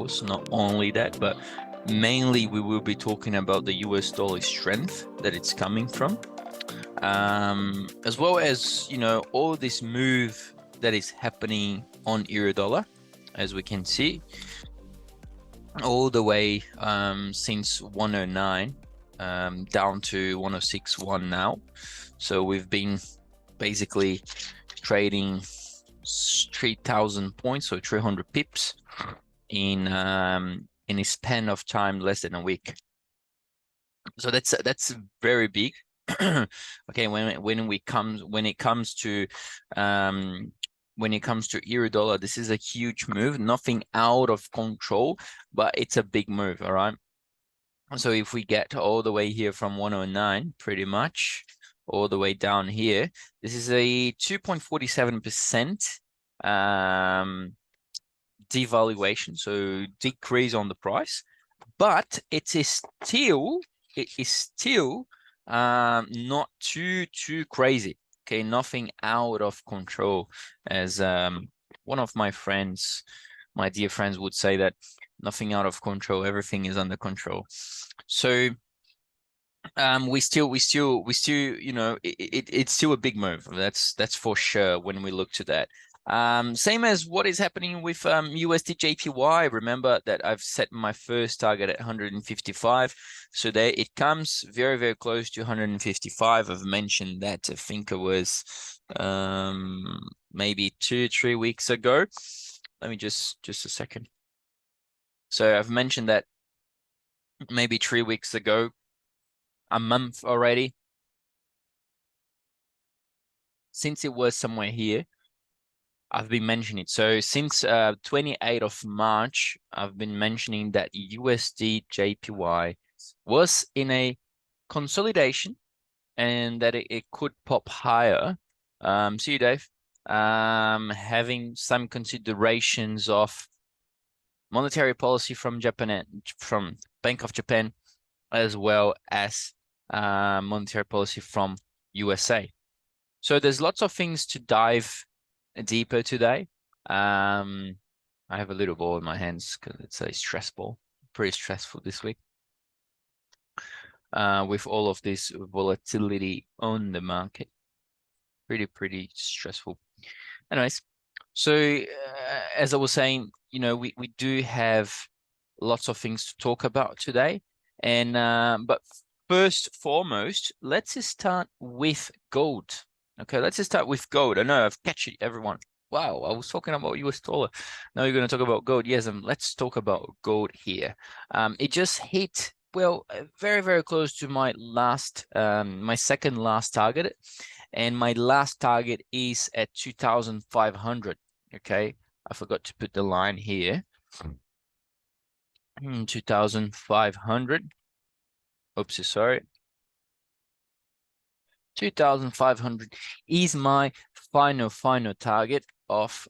course, not only that, but mainly we will be talking about the US dollar strength that it's coming from, as well as, you know, all this move that is happening on euro dollar, as we can see, all the way since 109 down to 106.1 now. So we've been basically trading 3,000 points, so 300 pips in a span of time less than a week. So that's very big. Okay, when it comes to euro dollar, this is a huge move, nothing out of control, but it's a big move. All right. So if we get all the way here from 109, pretty much all the way down here, this is a 2.47% devaluation, so decrease on the price, but it is still not too crazy. Okay, nothing out of control, as one of my friends, my dear friends, would say, that nothing out of control, everything is under control. So we still, you know, it's still a big move. That's for sure when we look to that. Same as what is happening with USD JPY. Remember that I've set my first target at 155. So there it comes, very, very close to 155. I've mentioned that, I think it was maybe 2-3 weeks ago. Let me just a second. So I've mentioned that maybe 3 weeks ago, a month already, since it was somewhere here, I've been mentioning it. So since 28th of March, I've been mentioning that USD JPY was in a consolidation and that it could pop higher. See you, Dave. Having some considerations of monetary policy from Japan, from Bank of Japan, as well as monetary policy from USA. So there's lots of things to dive deeper today. I have a little ball in my hands because it's a stress ball. Pretty stressful this week with all of this volatility on the market. Pretty stressful. Anyways, so as I was saying, you know, we do have lots of things to talk about today, and but first foremost, let's just start with gold. Okay, let's just start with gold. I know I've catched everyone. Wow, I was talking about US dollar. Now you're going to talk about gold. Yes, let's talk about gold here. It just hit, well, very, very close to my last, my second last target, and my last target is at 2,500. Okay, I forgot to put the line here. 2,500. Oops, sorry. 2,500 is my final target of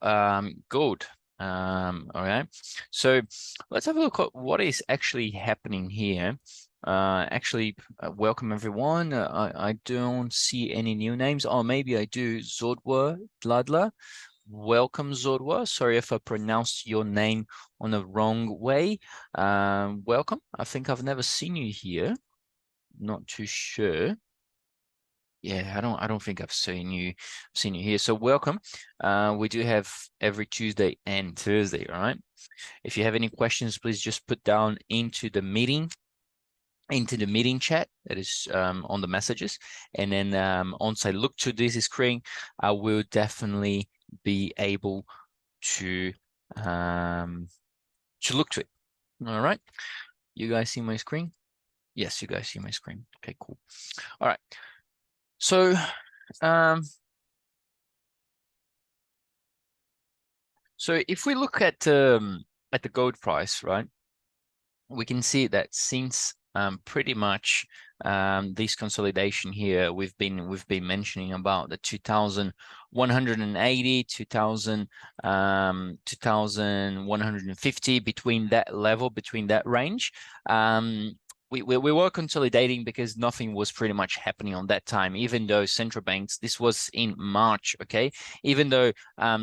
gold. All right, so let's have a look at what is actually happening here. Welcome everyone. I don't see any new names. Oh, maybe I do. Zodwa Dladla. Welcome, Zodwa. Sorry if I pronounced your name on the wrong way. Welcome. I think I've never seen you here. Not too sure. Yeah, I don't think I've seen you here. So welcome. We do have every Tuesday and Thursday, all right? If you have any questions, please just put down into the meeting chat that is on the messages, and then once I look to this screen, I will definitely be able to look to it. All right, you guys see my screen? Yes, you guys see my screen. Okay, cool. All right. So, so if we look at the gold price, right, we can see that since pretty much this consolidation here, we've been mentioning about the 2,180, 2,150, between that level, between that range. we were consolidating because nothing was pretty much happening on that time, even though central banks, this was in March, okay? Even though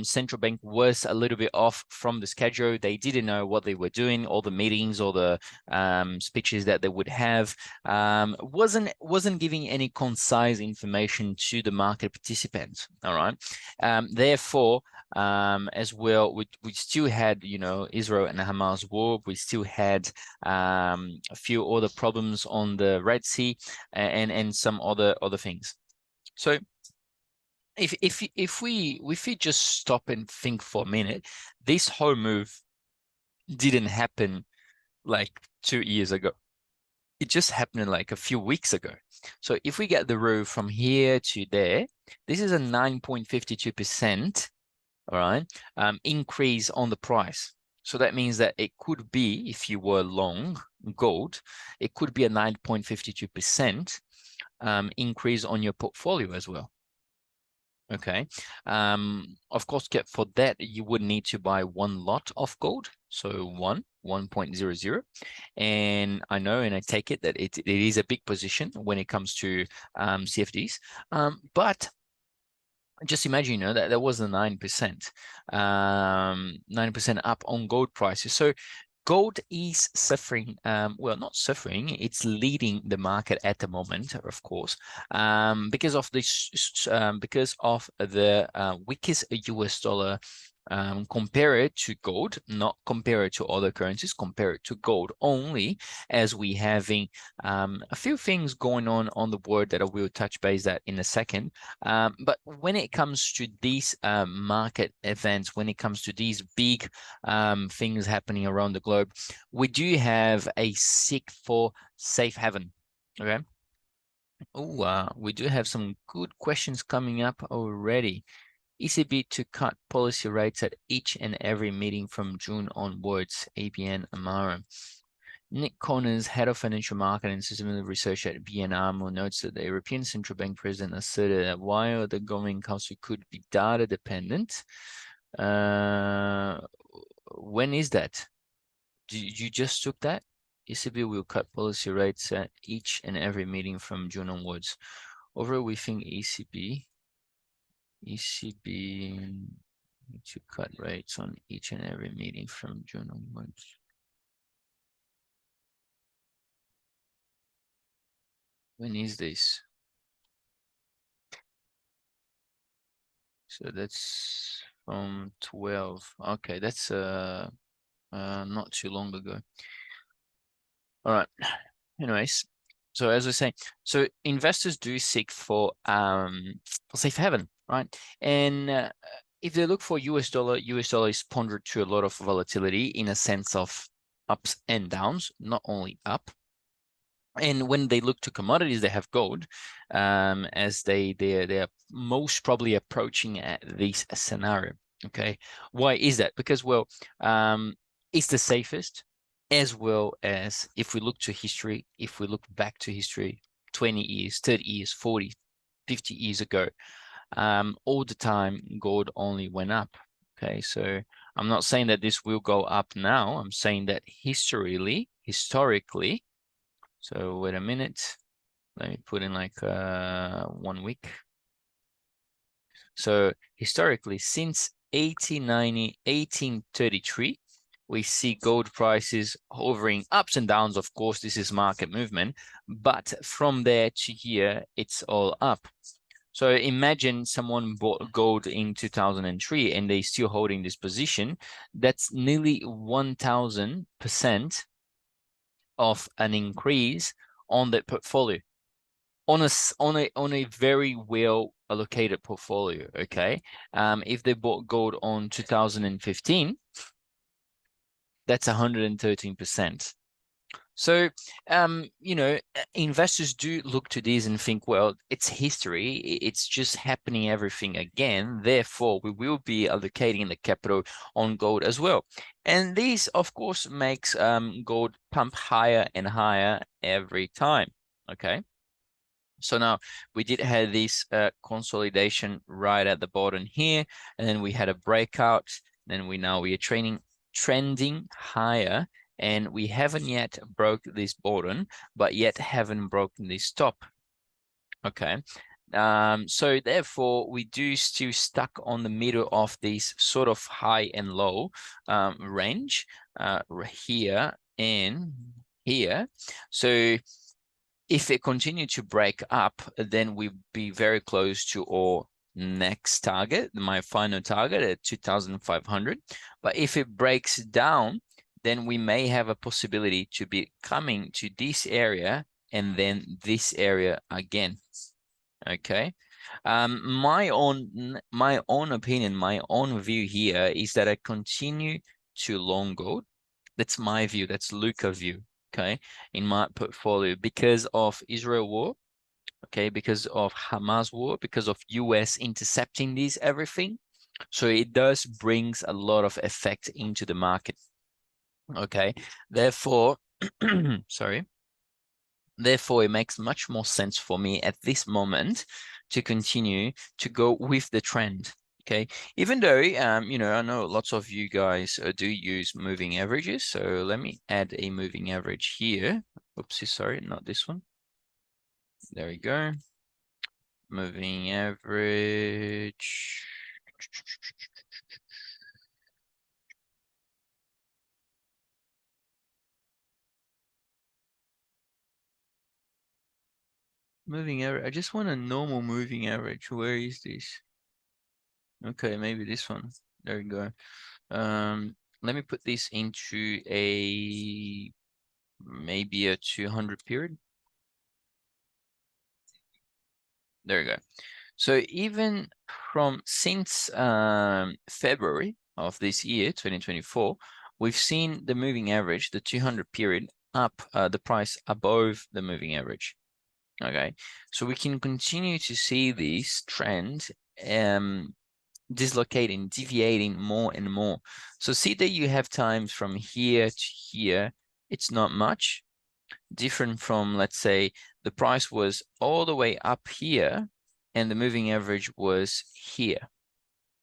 central bank was a little bit off from the schedule, they didn't know what they were doing, all the meetings, all the speeches that they would have, wasn't giving any concise information to the market participants, all right? Therefore, as well, we still had, you know, Israel and Hamas war. We still had a few other problems on the Red Sea and some other things. So if we just stop and think for a minute, this whole move didn't happen like 2 years ago. It just happened like a few weeks ago. So if we get the row from here to there, this is a 9.52%, all right, increase on the price. So that means that it could be, if you were long gold, it could be a 9.52% increase on your portfolio as well. Okay. Of course, for that, you would need to buy one lot of gold. So 1.00. And I know, and I take it that it is a big position when it comes to CFDs. But just imagine, you know, that was a 9%, 9% up on gold prices. So gold is suffering, well, not suffering, it's leading the market at the moment, of course, because of this, because of the weakest US dollar. Compare it to gold, not compare it to other currencies, compare it to gold only, as we having a few things going on the board that I will touch base at in a second. But when it comes to these market events, when it comes to these big things happening around the globe, we do have a seek for safe haven. Okay. Oh, we do have some good questions coming up already. ECB to cut policy rates at each and every meeting from June onwards, ABN Amaro. Nick Connors, head of financial market and systematic research at BNR, notes that the European Central Bank president asserted that while the governing council could be data dependent, when is that? You just took that? ECB will cut policy rates at each and every meeting from June onwards. Overall, we think ECB to cut rates on each and every meeting from June onwards. When is this? So that's from 12. Okay, that's not too long ago. All right. Anyways, so as I say, so investors do seek for safe haven, right? And if they look for US dollar is pondered to a lot of volatility in a sense of ups and downs, not only up. And when they look to commodities, they have gold, as they are most probably approaching at this scenario. Okay, why is that? Because, well, it's the safest, as well as if we look to history, if we look back to history 20 years, 30 years, 40, 50 years ago, all the time gold only went up. Okay, so I'm not saying that this will go up now. I'm saying that historically, so wait a minute, let me put in like 1 week. So historically, since 1833, we see gold prices hovering ups and downs. Of course, this is market movement, but from there to here, it's all up. So imagine someone bought gold in 2003 and they're still holding this position. That's nearly 1,000% of an increase on that portfolio, on a very well allocated portfolio. Okay, if they bought gold on 2015, that's 113%. So, you know, investors do look to this and think, well, it's history. It's just happening everything again. Therefore, we will be allocating the capital on gold as well. And this, of course, makes gold pump higher and higher every time. Okay. So now we did have this consolidation right at the bottom here, and then we had a breakout. Then we are trending higher and we haven't yet broke this bottom, but yet haven't broken this top. Okay. So therefore, we do still stuck on the middle of this sort of high and low range here and here. So if it continue to break up, then we'll be very close to our next target, my final target at 2,500. But if it breaks down, then we may have a possibility to be coming to this area and then this area again. Okay. My own opinion, my own view here is that I continue to long gold. That's my view. That's Luca view. Okay, in my portfolio because of Israel war. Okay, because of Hamas war, because of US intercepting these everything. So it does brings a lot of effect into the market. Okay, therefore, sorry. Therefore, it makes much more sense for me at this moment to continue to go with the trend. Okay, even though you know, I know lots of you guys do use moving averages. So let me add a moving average here. Oopsie, sorry, not this one. There we go. Moving average. Moving average. I just want a normal moving average. Where is this? Okay, maybe this one. There we go. Let me put this into a maybe a 200 period. There we go. So even from since February of this year, 2024, we've seen the moving average, the 200 period, up the price above the moving average. Okay, so we can continue to see this trend dislocating, deviating more and more. So see that you have times from here to here, it's not much different from, let's say, the price was all the way up here and the moving average was here.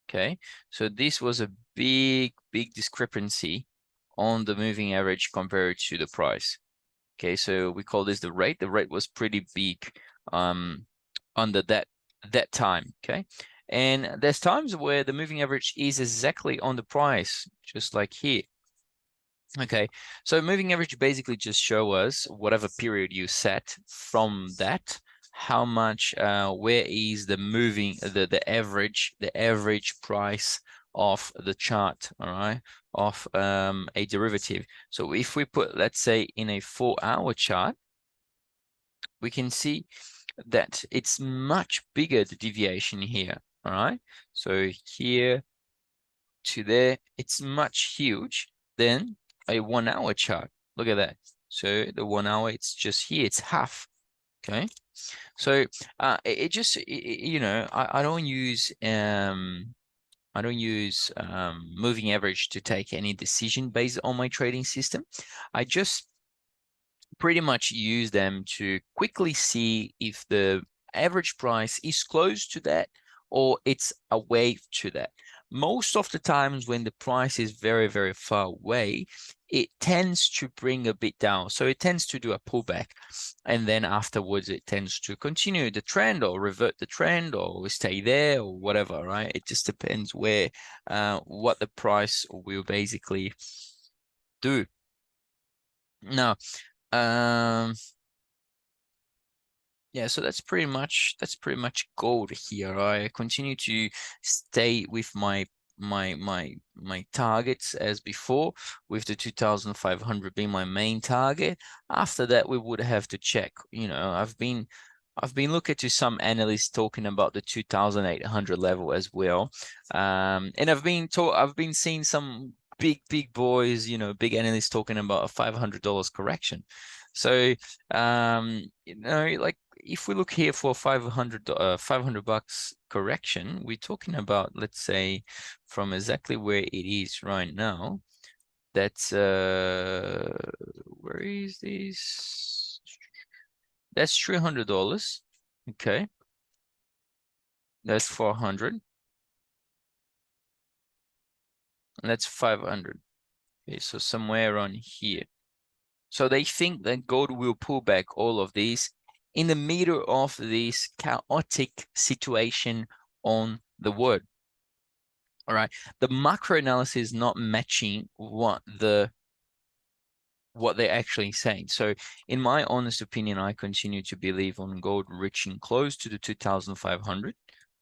Okay, so this was a big discrepancy on the moving average compared to the price. Okay, so we call this the rate. The rate was pretty big under that time. Okay, and there's times where the moving average is exactly on the price, just like here. Okay, so moving average basically just show us whatever period you set from that, how much, where is the moving, the average price of the chart, all right, of a derivative. So if we put, let's say, in a 4-hour chart, we can see that it's much bigger, the deviation here, all right? So here to there, it's much huge than a 1-hour chart. Look at that. So the 1 hour, it's just here, it's half. Okay. So it just you know, I don't use moving average to take any decision based on my trading system. I just pretty much use them to quickly see if the average price is close to that or it's away to that. Most of the times when the price is very far away, it tends to bring a bit down. So it tends to do a pullback. And then afterwards, it tends to continue the trend or revert the trend or stay there or whatever, right? It just depends where, what the price will basically do. Now, yeah, so that's pretty much gold here. I continue to stay with my targets as before, with the 2,500 being my main target. After that, we would have to check. You know, I've been looking to some analysts talking about the 2,800 level as well, and I've been seeing some big boys, you know, big analysts talking about a $500 correction. So you know, like if we look here for 500 $500 correction, we're talking about, let's say, from exactly where it is right now. That's where is this? That's $300. Okay, that's 400. That's 500. Okay, so somewhere on here. So they think that gold will pull back all of these in the middle of this chaotic situation on the world. All right. The macro analysis is not matching what they're actually saying. So in my honest opinion, I continue to believe on gold reaching close to the 2,500.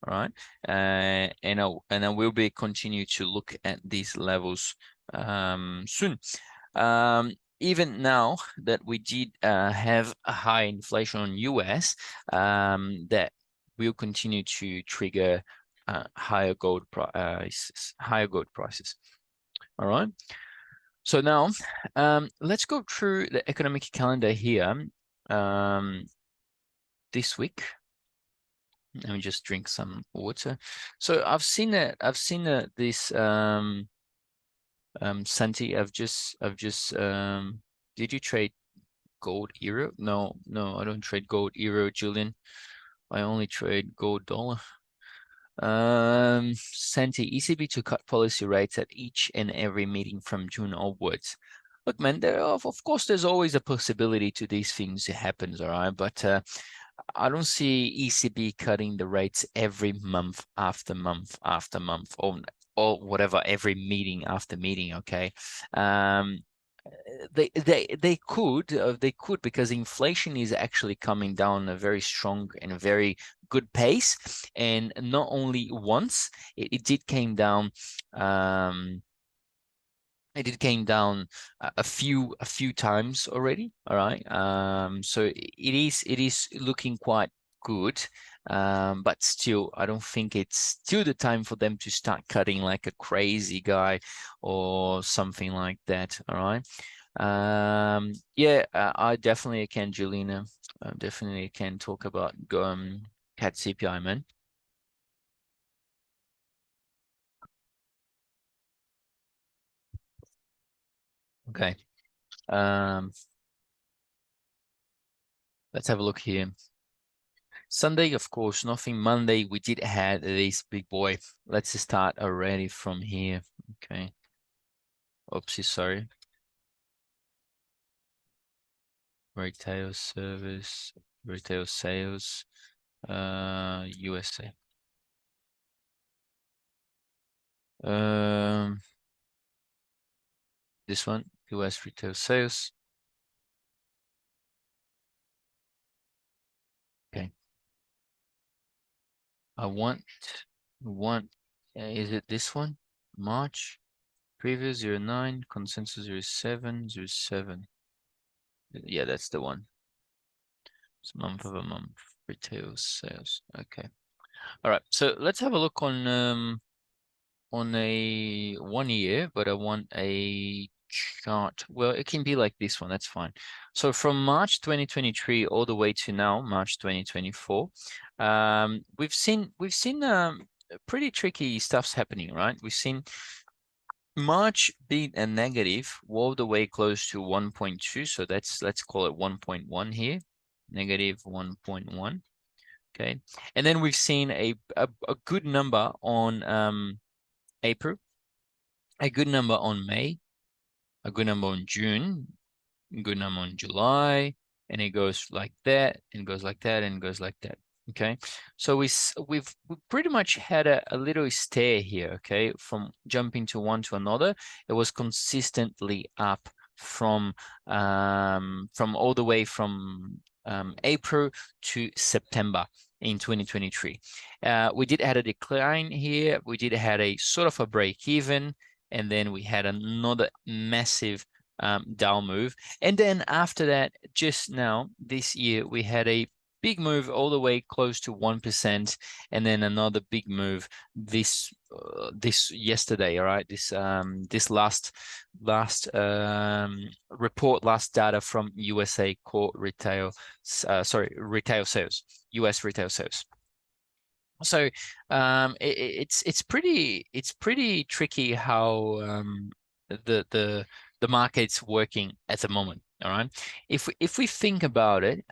All right. And I will be continue to look at these levels soon. Even now that we did have a high inflation on US, that will continue to trigger higher gold prices. All right. So now, let's go through the economic calendar here. This week. Let me just drink some water. So I've seen that. This Santi. Did you trade gold euro? No, I don't trade gold euro, Julian. I only trade gold dollar. Santi, ECB to cut policy rates at each and every meeting from June onwards. Look, man, of course there's always a possibility to these things happens, all right? But I don't see ECB cutting the rates every month after month after month, or whatever, every meeting after meeting, okay? They could, because inflation is actually coming down a very strong and a very good pace, and not only once, it did came down. It came down a few times already. All right. So it is looking quite good. But still, I don't think it's still the time for them to start cutting like a crazy guy or something like that. All right. Yeah, I definitely can, Julina. I definitely can talk about CAD CPI, man. Okay. Um, let's have a look here. Sunday, of course, nothing. Monday, we did have this big boy. Let's start already from here. Okay. Oopsie, sorry. Retail service, retail sales, USA. This one, US retail sales. Okay. I want, is it this one? March, previous 09, consensus 07, 07. Yeah, that's the one. It's month of a month, retail sales. Okay. All right. So let's have a look on a 1 year, but I want a chart. Well, it can be like this one. That's fine. So from March 2023 all the way to now, March 2024, we've seen pretty tricky stuffs happening, right? We've seen March being a negative all the way close to 1.2. So let's call it 1.1 here, negative 1.1. Okay. And then we've seen a good number on April, a good number on May, a good number on June, a good number on July, and it goes like that, and goes like that, and goes like that. Okay, so we've pretty much had a little stare here. Okay, from jumping to one to another, it was consistently up from all the way from April to September in 2023. We did had a decline here. We did had a sort of a break even, and then we had another massive down move. And then after that, just now this year, we had a big move all the way close to 1%, and then another big move this yesterday. All right, this last report, last data from USA core retail, retail sales, US retail sales. So it's pretty tricky how the market's working at the moment. All right, if we think about it,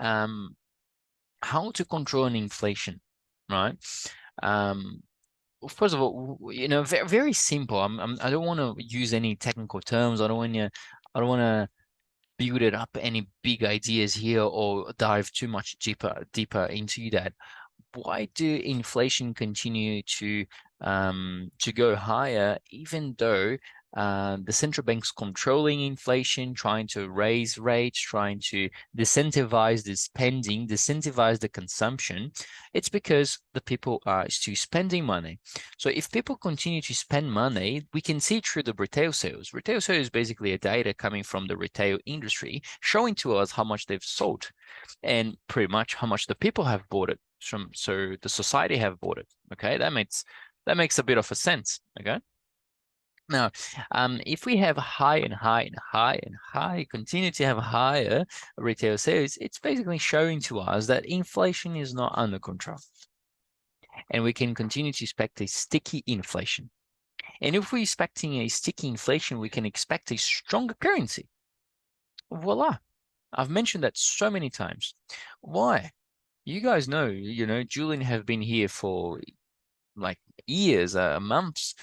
how to control an inflation, right? first of all, very, very simple. I don't want to use any technical terms. I don't want to build it up any big ideas here or dive too much deeper into that. Why do inflation continue to go higher, even though the central bank's controlling inflation, trying to raise rates, trying to disincentivize the spending, disincentivize the consumption? It's because the people are still spending money. So if people continue to spend money, we can see through the retail sales. Retail sales is basically a data coming from the retail industry, showing to us how much they've sold and pretty much how much the people have bought it from, so the society have bought it. Okay, that makes a bit of a sense. Okay, now if we have high and high and high and high, continue to have higher retail sales, it's basically showing to us that inflation is not under control, and we can continue to expect a sticky inflation. And if we're expecting a sticky inflation, we can expect a stronger currency. Voila. I've mentioned that so many times. Why? You guys know, Julian have been here for like years, months.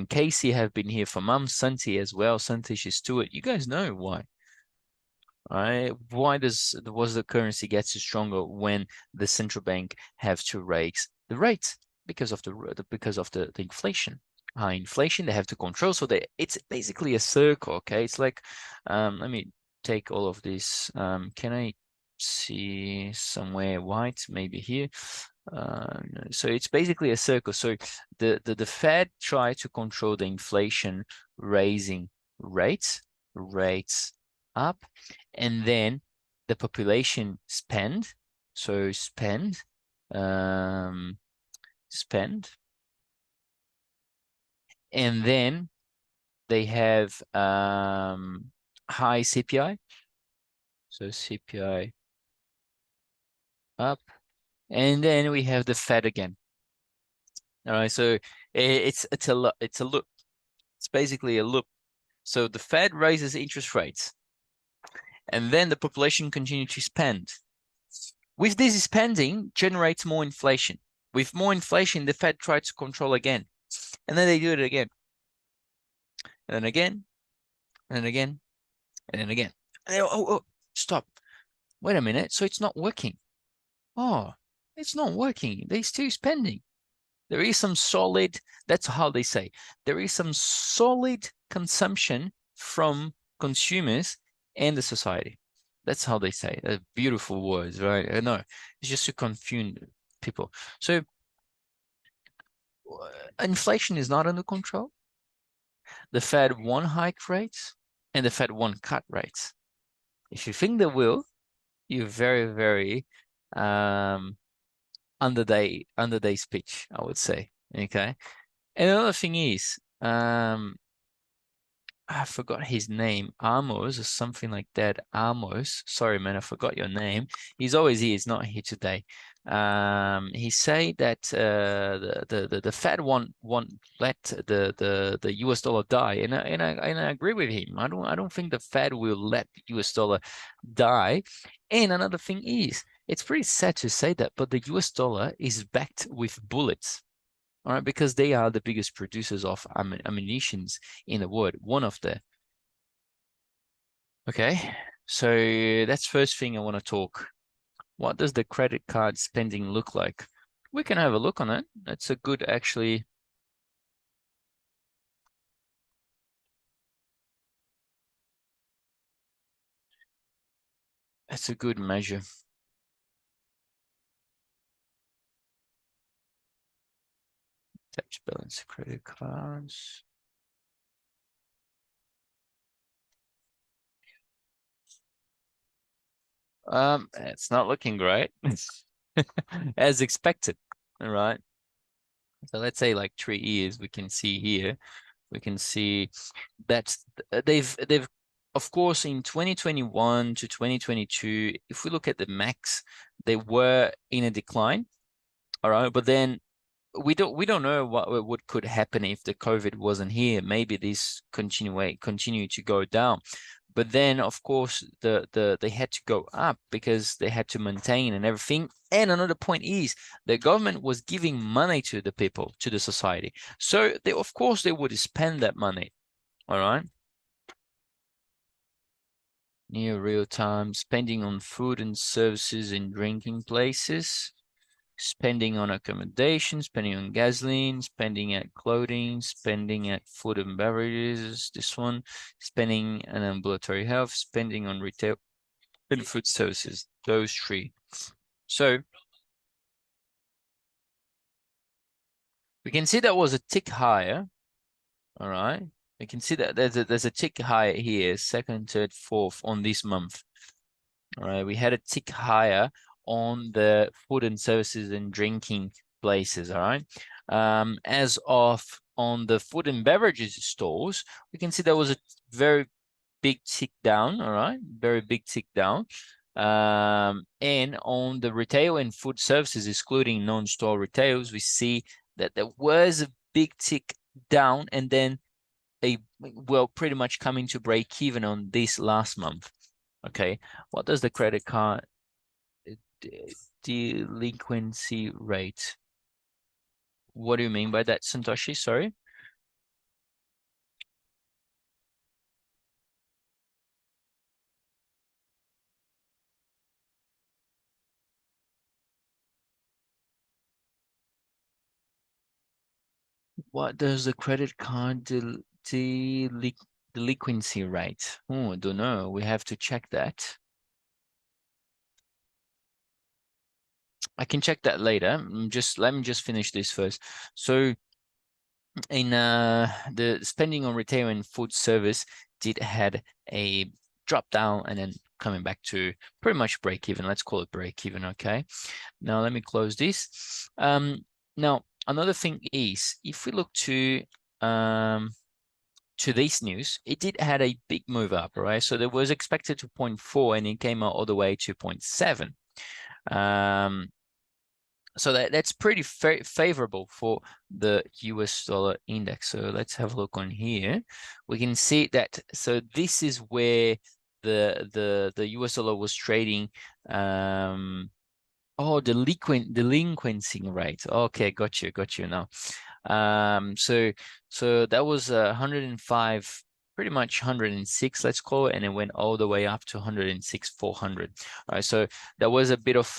Casey have been here for months. Santi as well. Santi Stewart. You guys know why. Right? Why was the currency get so stronger when the central bank have to raise the rates because of the inflation? High inflation, they have to control. So it's basically a circle. Okay, it's like, let me take all of this. Can I see somewhere white? Maybe here. So it's basically a circle. So the Fed try to control the inflation, raising rates up, and then the population spend. So spend, and then they have high CPI. So CPI up, and then we have the Fed again. All right, so it's a loop. It's basically a loop. So the Fed raises interest rates, and then the population continues to spend. With this spending, generates more inflation. With more inflation, the Fed tries to control again, and then they do it again, and then again, and then again, and then again. And oh, stop! Wait a minute. So it's not working. Oh, it's not working. They're still spending. There is some solid, that's how they say, there is some solid consumption from consumers and the society. That's how they say. Beautiful words, right? I know. It's just to confuse people. So inflation is not under control. The Fed won't hike rates and the Fed won't cut rates. If you think they will, you're very, very under their speech, I would say. Okay. And another thing is, I forgot his name, Amos or something like that. Amos, sorry man, I forgot your name. He's always here. He's not here today. He said that the Fed won't let the US dollar die, and I agree with him. I don't think the Fed will let the US dollar die. And another thing is, it's pretty sad to say that, but the US dollar is backed with bullets. All right, because they are the biggest producers of ammunitions in the world, one of the. Okay, so that's first thing I want to talk. What does the credit card spending look like? We can have a look on it. That's a good, actually. That's a good measure. Tax balance, credit cards. It's not looking great. As expected. All right. So let's say like 3 years, we can see here. We can see that they've of course in 2021 to 2022, if we look at the max, they were in a decline. All right, but then we don't know what could happen if the COVID wasn't here. Maybe this continue to go down. But then, of course, they had to go up because they had to maintain and everything. And another point is the government was giving money to the people, to the society. So they, of course, they would spend that money. All right. Near real time, spending on food and services in drinking places, spending on accommodation, spending on gasoline, spending at clothing, spending at food and beverages, this one, spending on ambulatory health, spending on retail and food services, those three. So we can see that was a tick higher, all right? We can see that there's a tick higher here, second, third, fourth on this month. All right, we had a tick higher on the food and services and drinking places, all right? As of on the food and beverages stores, we can see there was a very big tick down, all right? Very big tick down. And on the retail and food services, excluding non-store retails, we see that there was a big tick down and then well, pretty much coming to break even on this last month. Okay, what does the credit card delinquency rate? What do you mean by that, Santoshi? Sorry. What does the credit card delinquency rate? Oh, I don't know. We have to check that. I can check that later. Let me just finish this first. So in the spending on retail and food service did had a drop down and then coming back to pretty much break even. Let's call it break even. Okay. Now let me close this. Now another thing is if we look to this news, it did had a big move up, right? So there was expected to 0.4 and it came out all the way to 0.7. So that's pretty favorable for the US dollar index. So let's have a look on here. We can see that. So this is where the US dollar was trading. Oh, delinquency rate. Okay, got you now. So that was 105, pretty much 106, let's call it, and it went all the way up to 106, 400. All right, so there was a bit of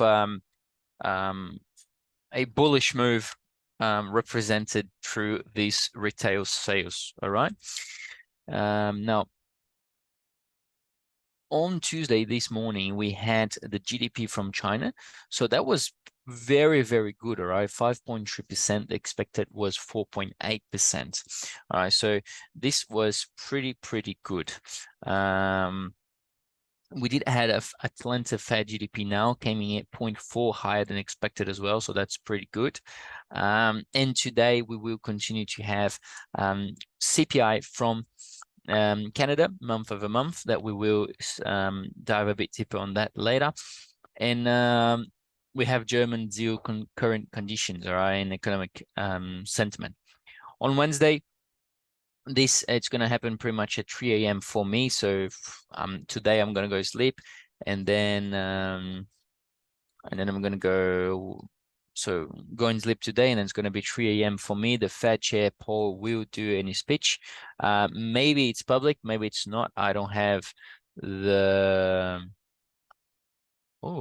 a bullish move represented through these retail sales. All right. Now, on Tuesday this morning, we had the GDP from China. So that was very, very good. All right. 5.3%. The expected was 4.8%. All right. So this was pretty good. We did had a Atlanta Fed GDP now came in at 0.4 higher than expected as well. So that's pretty good. And today we will continue to have CPI from Canada month over month that we will dive a bit deeper on that later. And we have German ZEW current conditions, all right, and economic sentiment. On Wednesday, it's going to happen pretty much at 3 a.m. for me. So today I'm going to go sleep and then I'm going to go. So go and sleep today, and then it's going to be 3 a.m. for me. The Fed chair Paul will do any speech. Maybe it's public, maybe it's not. I don't have the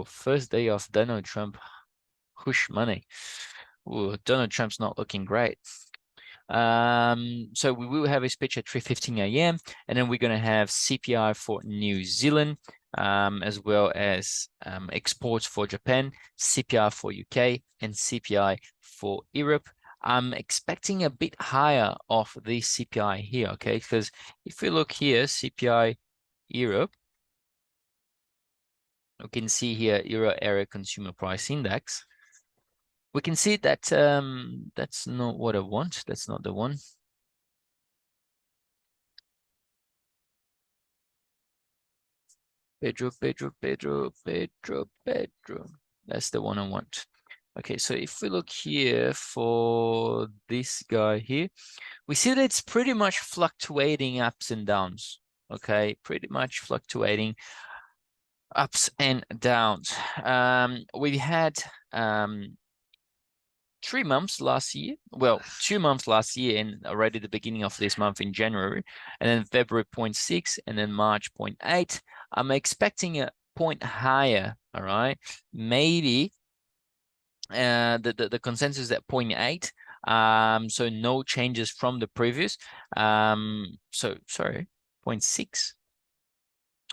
first day of Donald Trump push money. Oh, Donald Trump's not looking great. So we will have a speech at 3:15 a.m. and then we're going to have CPI for New Zealand, as well as exports for Japan, CPI for UK, and CPI for Europe. I'm expecting a bit higher of the CPI here, okay? Because if we look here, CPI Europe, we can see here Euro area consumer price index. We can see that that's not what I want. That's not the one. Pedro. That's the one I want. Okay, so if we look here for this guy here, we see that it's pretty much fluctuating ups and downs. Okay, pretty much fluctuating ups and downs. We had 3 months last year. Well, 2 months last year, and already the beginning of this month in January, and then February 0.6, and then March 0.8. I'm expecting a point higher. All right, maybe the consensus at 0.8. So no changes from the previous. So sorry, 0.6.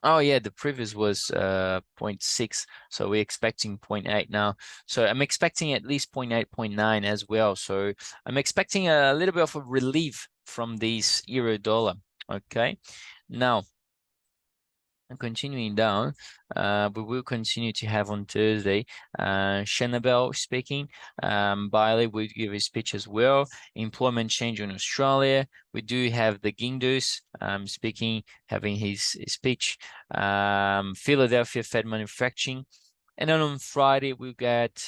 Oh yeah, the previous was 0.6, so we're expecting 0.8 now. So I'm expecting at least 0.8, 0.9 as well. So I'm expecting a little bit of a relief from this euro dollar. Okay, now continuing down, we will continue to have on Thursday, Shenabel speaking. Bailey will give his speech as well. Employment change in Australia. We do have the Gingdos speaking, having his speech. Philadelphia Fed manufacturing. And then on Friday, we've got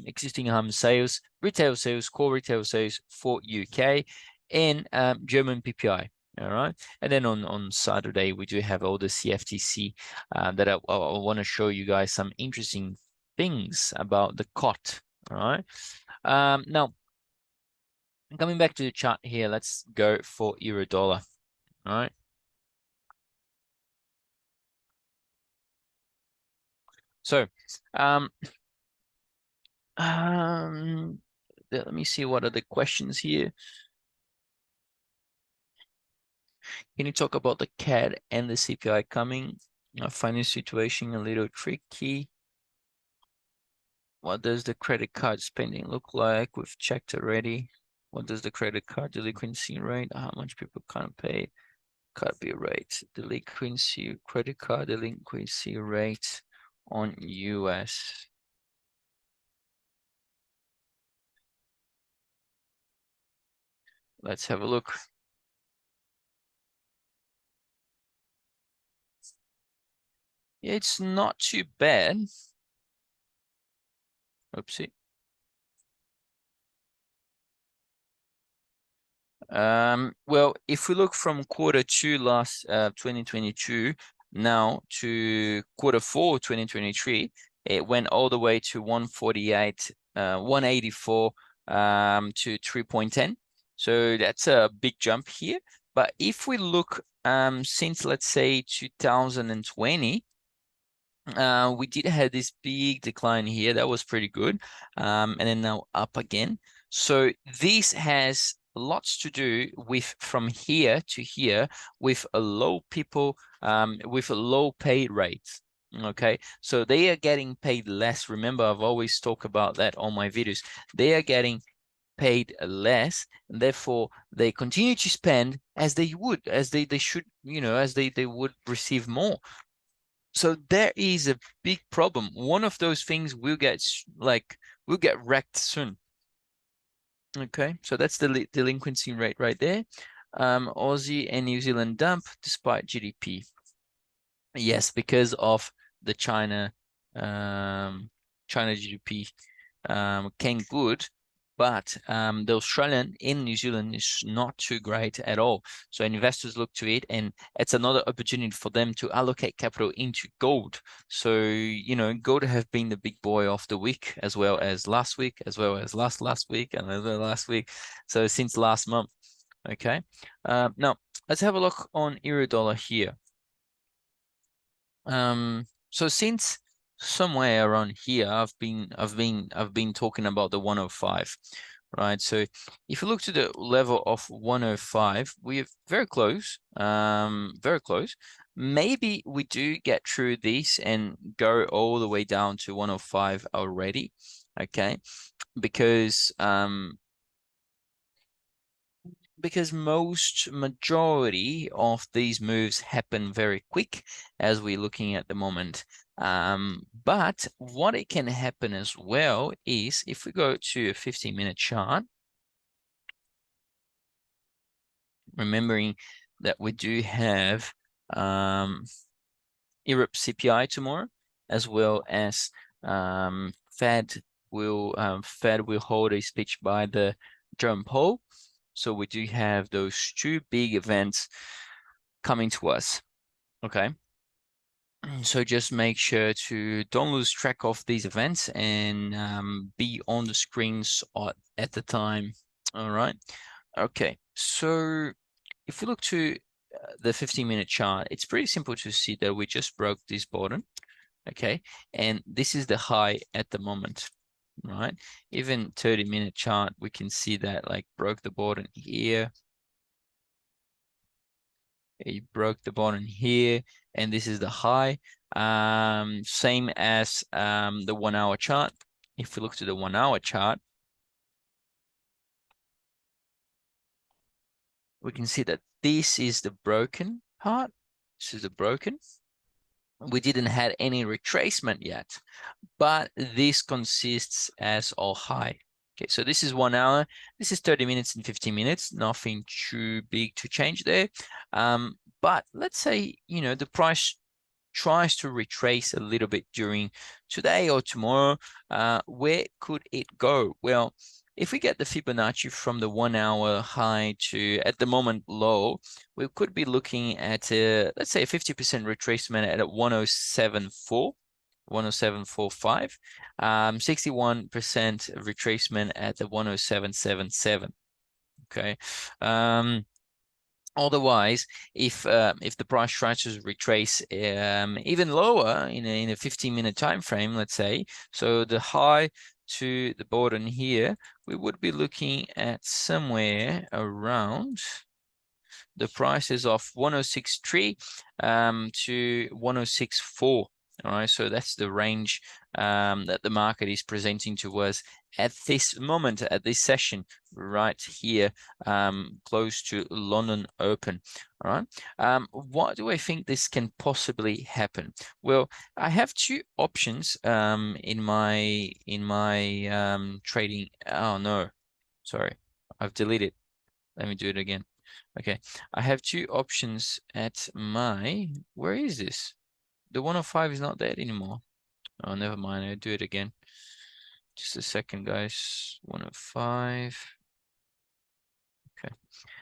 existing home sales, retail sales, core retail sales for UK, and German PPI. All right. And then on Saturday, we do have all the CFTC that I want to show you guys some interesting things about the COT. All right. Now, coming back to the chart here, let's go for euro dollar. All right. So, let me see what are the questions here. Can you talk about the CAD and the CPI coming? I find this situation a little tricky. What does the credit card spending look like? We've checked already. What does the credit card delinquency rate? How much people can't pay? Card bill rate, delinquency, credit card delinquency rate on US. Let's have a look. It's not too bad. Oopsie. Well, if we look from Q2 last 2022 now to Q4 2023, it went all the way to 148, 184 to 3.10. So that's a big jump here. But if we look since let's say 2020, we did have this big decline here. That was pretty good. And then now up again. So this has lots to do with from here to here with a low people, with a low pay rate. Okay, so they are getting paid less. Remember, I've always talked about that on my videos. They are getting paid less, and therefore they continue to spend as they would, as they should, as they would receive more. So there is a big problem. One of those things will get wrecked soon. Okay, so that's the delinquency rate right there. Aussie and New Zealand dump despite GDP. Yes, because of the China GDP came good, but the Australian in New Zealand is not too great at all. So investors look to it, and it's another opportunity for them to allocate capital into gold. So, gold have been the big boy of the week, as well as last week, as well as last week, and as well last week. So since last month. Okay. Now let's have a look on euro dollar here. So since somewhere around here, I've been talking about the 105, right? So if you look to the level of 105, we're very close, very close. Maybe we do get through this and go all the way down to 105 already, okay? Because majority of these moves happen very quick, as we're looking at the moment. But what it can happen as well is if we go to a 15-minute chart, remembering that we do have Europe CPI tomorrow, as well as Fed will hold a speech by the Jerome Powell. So we do have those two big events coming to us. Okay. So just make sure to don't lose track of these events and be on the screens at the time. All right. Okay. So if we look to the 15-minute chart, it's pretty simple to see that we just broke this bottom. Okay. And this is the high at the moment. Right. Even 30-minute chart, we can see that like broke the bottom here. You broke the bottom here, and this is the high. Same as the 1 hour chart. If we look to the 1 hour chart, we can see that this is the broken part. This is the broken. We didn't have any retracement yet, but this consists as all high. Okay, so this is 1 hour. This is 30 minutes and 15 minutes. Nothing too big to change there. But let's say, the price tries to retrace a little bit during today or tomorrow, where could it go? Well, if we get the Fibonacci from the 1 hour high to at the moment low, we could be looking at let's say a 50% retracement at a 1074. 10745, 61% retracement at the 10777. Okay. Otherwise, if the price tries to retrace even lower in a 15-minute time frame, let's say, so the high to the bottom here, we would be looking at somewhere around the prices of 1063 to 1064. All right, so that's the range that the market is presenting to us at this moment, at this session right here, close to London Open. All right, what do I think this can possibly happen? Well, I have two options in my trading. Oh no, sorry, I've deleted. Let me do it again. Okay, I have two options at my, where is this? The 105 is not there anymore. Oh, never mind, I'll do it again. Just a second, guys. 105. Okay,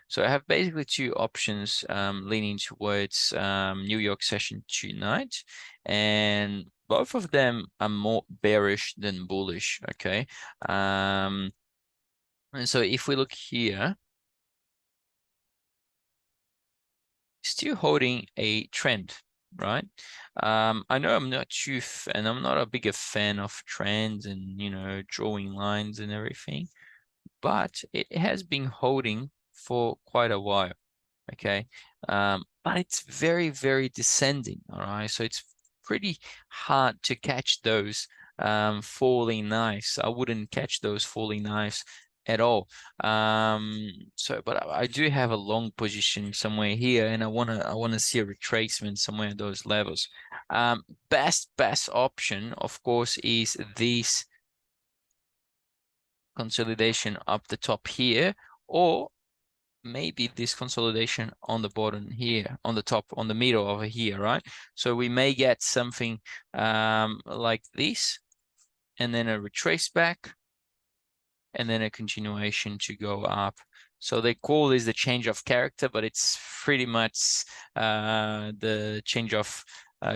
so I have basically two options leaning towards New York session tonight, and both of them are more bearish than bullish. Okay, and so if we look here, still holding a trend, right? I know I'm not and I'm not a bigger fan of trends and drawing lines and everything, but it has been holding for quite a while. Okay, but it's very, very descending. All right, so it's pretty hard to catch those falling knives. I wouldn't catch those falling knives at all. But I do have a long position somewhere here, and I wanna see a retracement somewhere at those levels. Best option, of course, is this consolidation up the top here, or maybe this consolidation on the bottom here, on the top, on the middle over here, right? So we may get something like this, and then a retrace back, and then a continuation to go up. So they call this the change of character, but it's pretty much the change of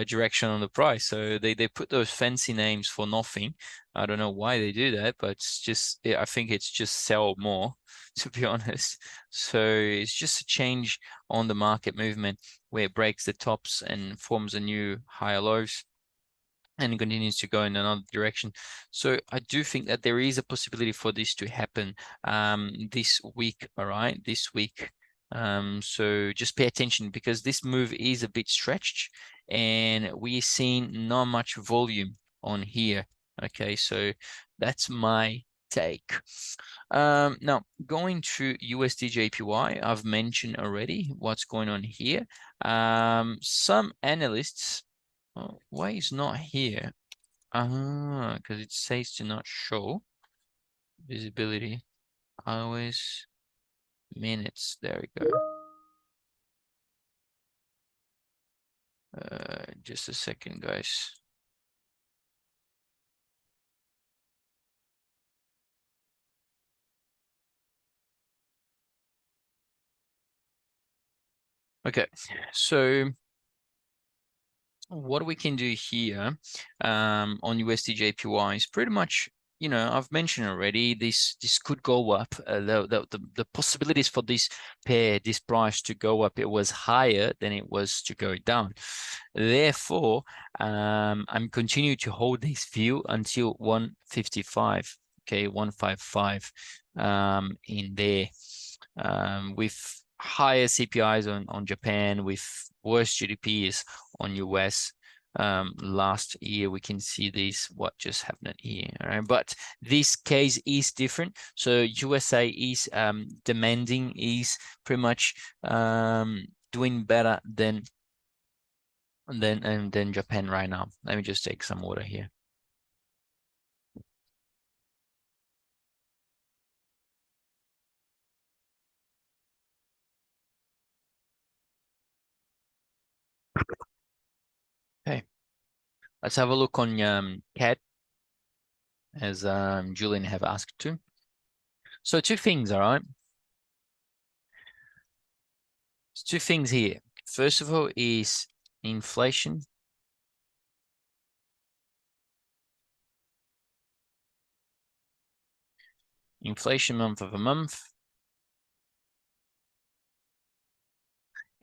direction on the price. So they put those fancy names for nothing. I don't know why they do that, but it's just, I think it's just sell more, to be honest. So it's just a change on the market movement where it breaks the tops and forms a new higher lows and continues to go in another direction. So I do think that there is a possibility for this to happen this week, all right, this week. So just pay attention because this move is a bit stretched and we're seeing not much volume on here. Okay, so that's my take. Now going to USD JPY, I've mentioned already what's going on here. Some analysts, oh, why is not here? Because it says to not show visibility. Hours, minutes. There we go. Just a second, guys. Okay, so what we can do here on USD JPY is pretty much, you know, I've mentioned already, this could go up. The possibilities for this pair, this price to go up, it was higher than it was to go down. Therefore, I'm continuing to hold this view until 155, okay, 155 in there, with higher CPIs on Japan, with worse GDPs on US. Last year we can see this, what just happened here, all right? But this case is different. So USA is demanding, is pretty much doing better than Japan right now. Let me just take some water here. Okay, let's have a look on CAD, as Julian have asked to. So two things, all right? Two things here. First of all is inflation. Inflation month over month,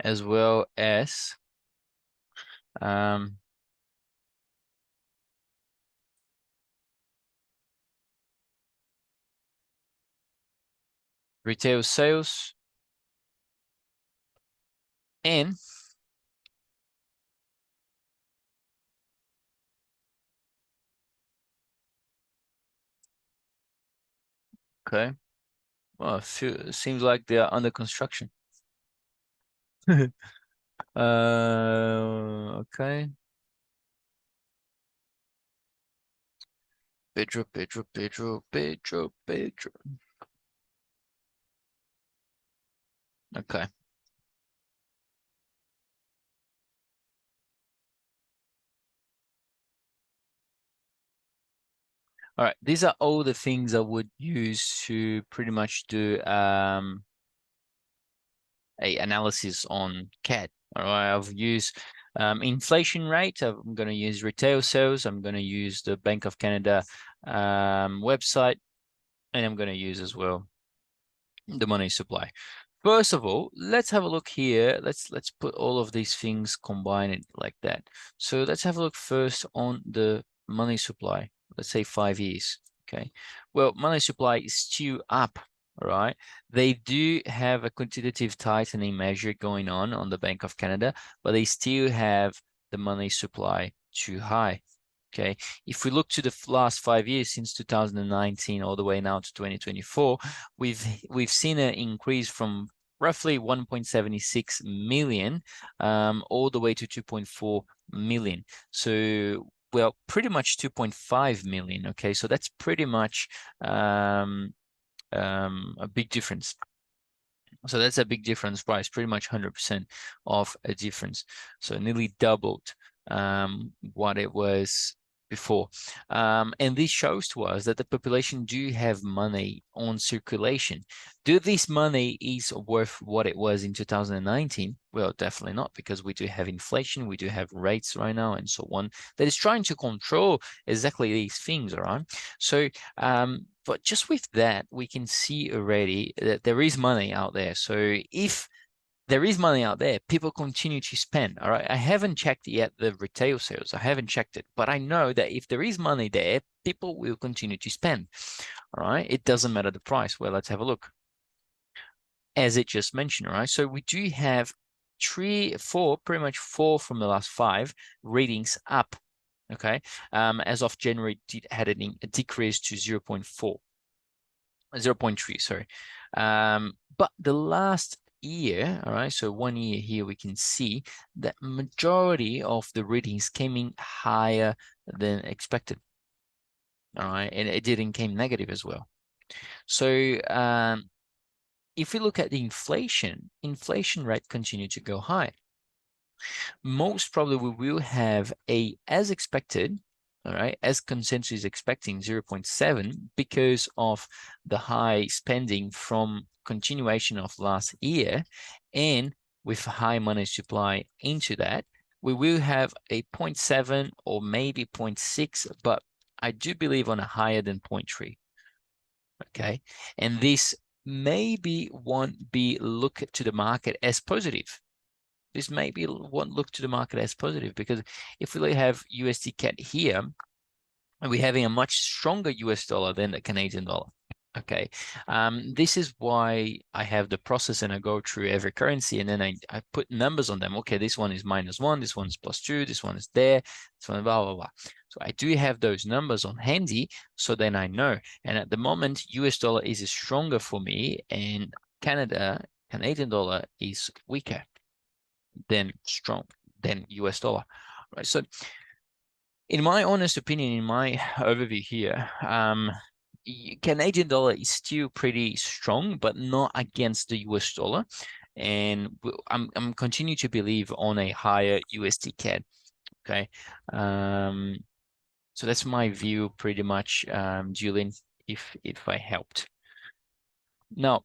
as well as retail sales and okay. Well, seems like they are under construction. Okay. Pedro. Okay. All right. These are all the things I would use to pretty much do a analysis on CAD. All right. I've used inflation rate. I'm going to use retail sales. I'm going to use the Bank of Canada website, and I'm going to use as well the money supply. First of all, let's have a look here. Let's put all of these things, combine it like that. So let's have a look first on the money supply. Let's say 5 years. Okay. Well, money supply is still up. All right. They do have a quantitative tightening measure going on the Bank of Canada, but they still have the money supply too high. Okay, if we look to the last 5 years, since 2019 all the way now to 2024, we've seen an increase from roughly 1.76 million all the way to 2.4 million. So, well, pretty much 2.5 million. Okay, so that's pretty much a big difference. So that's a big difference price, pretty much 100% of a difference. So nearly doubled what it was before. And this shows to us that the population do have money on circulation. Do this money is worth what it was in 2019? Well, definitely not, because we do have inflation, we do have rates right now, and so on, that is trying to control exactly these things, all right? So but just with that, we can see already that there is money out there. So if there is money out there, people continue to spend. All right. I haven't checked yet the retail sales. I haven't checked it, but I know that if there is money there, people will continue to spend. All right. It doesn't matter the price. Well, let's have a look. As it just mentioned, all right. So we do have pretty much four from the last 5 readings up. Okay. As of January, it had a decrease to 0.4. 0.3, sorry. But the last year, all right, so 1 year here, we can see that majority of the readings came in higher than expected. All right, and it didn't came negative as well. So if we look at the inflation rate continued to go high. Most probably we will have as expected, all right, as consensus is expecting 0.7 because of the high spending from continuation of last year, and with high money supply into that, we will have a 0.7 or maybe 0.6, but I do believe on a higher than 0.3. Okay, and this maybe won't be look to the market as positive. This maybe won't look to the market as positive, because if we have USD CAD here, and we're having a much stronger US dollar than the Canadian dollar. Okay, this is why I have the process and I go through every currency and then I put numbers on them. Okay, this one is -1, this one is +2, this one is there, this one blah, blah, blah. So I do have those numbers on handy, so then I know. And at the moment, US dollar is stronger for me and Canadian dollar is weaker than US dollar. Right, so in my honest opinion, in my overview here, Canadian dollar is still pretty strong, but not against the US dollar. And I'm continue to believe on a higher USD CAD. Okay. So that's my view pretty much, Julian, if I helped. Now,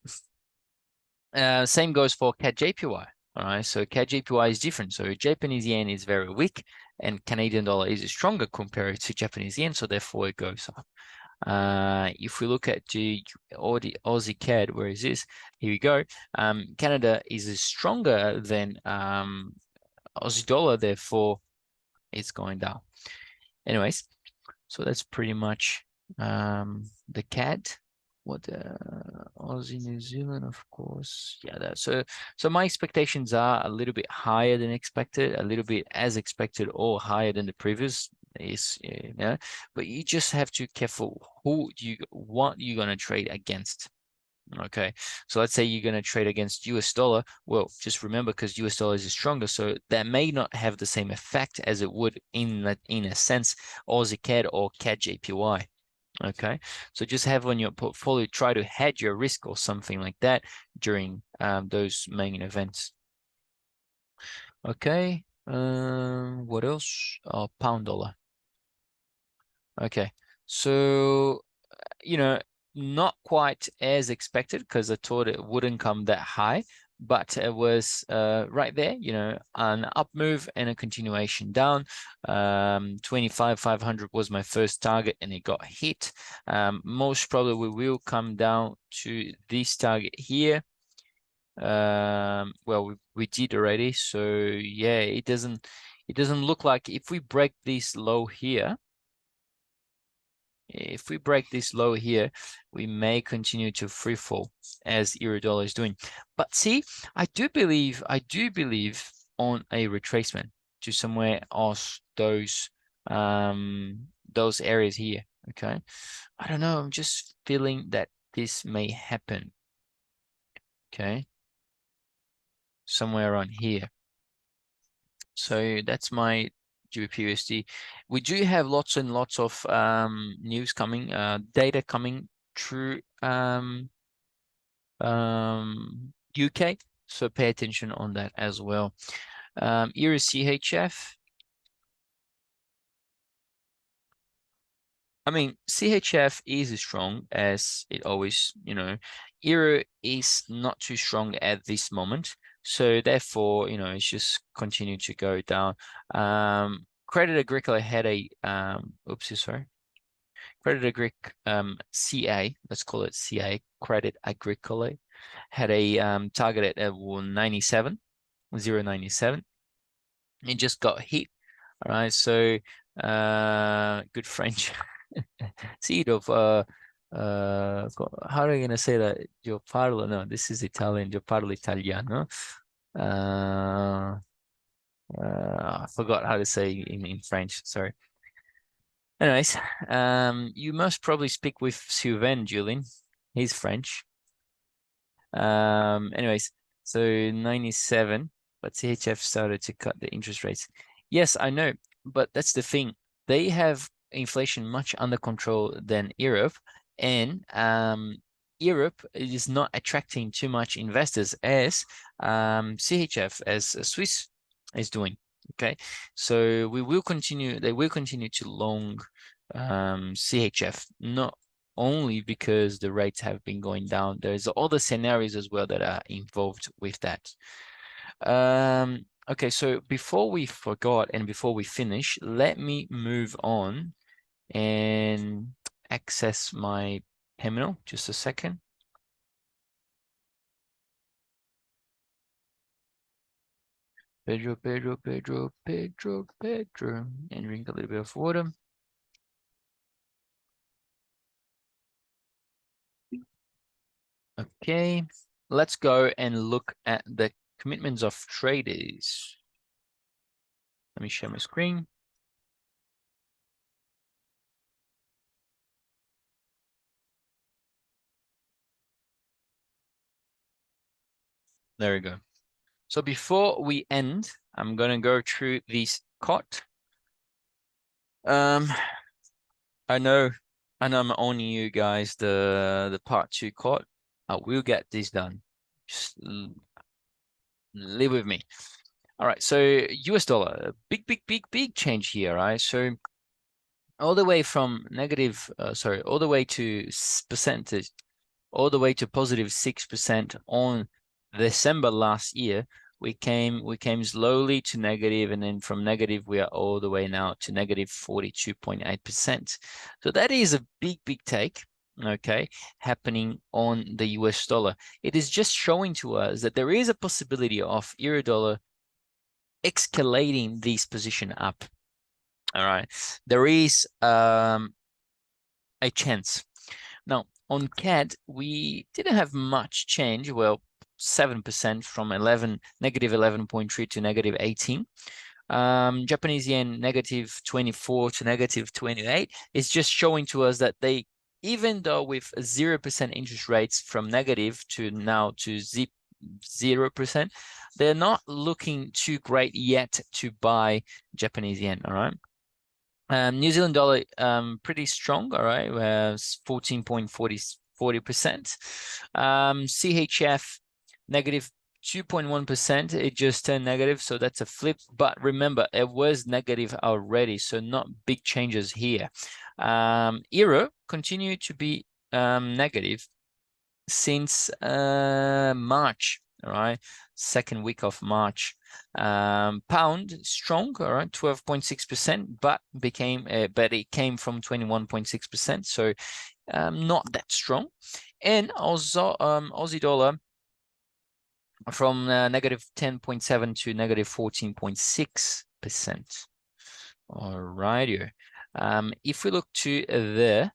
same goes for CAD JPY. All right, so CAD JPY is different. So Japanese yen is very weak and Canadian dollar is stronger compared to Japanese yen, so therefore it goes up. If we look at the Aussie CAD, where is this? Here we go. Canada is stronger than Aussie dollar, therefore it's going down. Anyways, so that's pretty much the CAD. What Aussie, New Zealand, of course. Yeah, so my expectations are a little bit higher than expected, a little bit as expected, or higher than the previous. Is but you just have to be careful what you're gonna trade against. Okay, so let's say you're gonna trade against US dollar. Well, just remember, because US dollar is stronger, so that may not have the same effect as it would in a sense Aussie CAD or CAD JPY. Okay, so just have on your portfolio, try to hedge your risk or something like that during those main events. Okay, what else? Oh, pound dollar. Okay, so not quite as expected, because I thought it wouldn't come that high, but it was right there, an up move and a continuation down. 25,500 was my first target and it got hit. Most probably we will come down to this target here. Well, we did already, so yeah, it doesn't look like if we break this low here. If we break this low here, we may continue to free fall as Eurodollar is doing. But see, I do believe on a retracement to somewhere else, those areas here. Okay, I don't know. I'm just feeling that this may happen. Okay, somewhere around here. So that's my GBP/USD. We do have lots and lots of news coming, data coming through UK. So pay attention on that as well. Euro CHF. I mean, CHF is strong as it always, Euro is not too strong at this moment. So therefore, it's just continue to go down. Credit Agricole had a oopsie, sorry. Credit Agricole CA, let's call it CA, Credit Agricole, had a target at 97, 0.97. It just got hit. All right, so good French. Seed of how are you gonna say that? Io parlo, no, this is Italian. Io parlo italiano. I forgot how to say in French. Sorry. Anyways, you must probably speak with Sylvain, Julien. He's French. Anyways, so 97, but CHF started to cut the interest rates. Yes, I know, but that's the thing. They have inflation much under control than Europe, and Europe is not attracting too much investors as CHF, as Swiss is doing. Okay, so they will continue to long CHF, not only because the rates have been going down. There's other scenarios as well that are involved with that. Okay, so before we forgot and before we finish, let me move on and access my terminal. Just a second. Pedro, and drink a little bit of water. Okay, let's go and look at the commitments of traders. Let me share my screen. There we go. So before we end, I'm going to go through this COT. I know I'm owning you guys the part 2 COT. I will get this done. Just live with me. All right, so US dollar, big change here, right? So all the way from negative, all the way to percentage, all the way to positive 6% on December last year. We came slowly to negative, and then from negative we are all the way now to negative 42.8%. So that is a big take, okay, happening on the US dollar. It is just showing to us that there is a possibility of euro dollar escalating this position up. All right, there is a chance. Now, on CAD, we didn't have much change. Well, 7% from negative 11.3 to negative 18. Japanese yen negative 24 to negative 28 is just showing to us that they, even though with 0% interest rates from negative to now to 0%, they're not looking too great yet to buy Japanese yen. All right. New Zealand dollar, pretty strong, all right, 14.40%. CHF, negative 2.1%. It just turned negative, so that's a flip. But remember, it was negative already, so not big changes here. Euro continued to be negative since March, all right, second week of March. Pound strong, all right, 12.6%, but it came from 21.6%, so not that strong. And also Aussie dollar from negative 10.7 to negative 14.6%. All right. If we look to the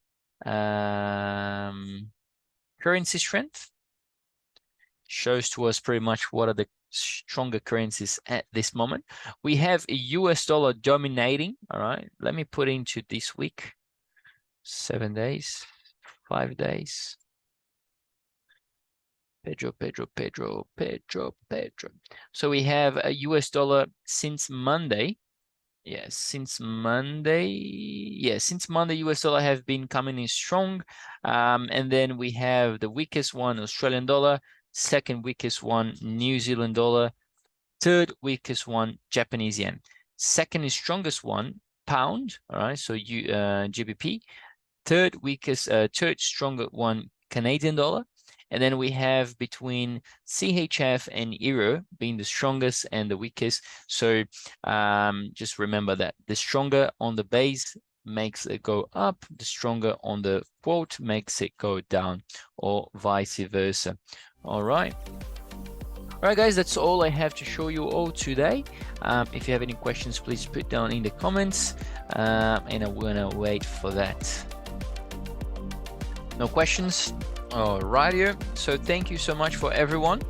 currency strength, shows to us pretty much what are the stronger currencies at this moment. We have a US dollar dominating. All right, let me put into this week, 7 days, 5 days. Pedro. So we have a US dollar since Monday. Yes, since Monday, US dollar have been coming in strong. And then we have the weakest one, Australian dollar, second weakest one, New Zealand dollar, third weakest one, Japanese yen. Second is strongest one, pound, all right, so GBP. Third stronger one, Canadian dollar. And then we have between CHF and Euro being the strongest and the weakest. So just remember that the stronger on the base makes it go up, the stronger on the quote makes it go down, or vice versa. All right. All right, guys, that's all I have to show you all today. If you have any questions, please put down in the comments, and I'm gonna wait for that. No questions? All right, so thank you so much for everyone.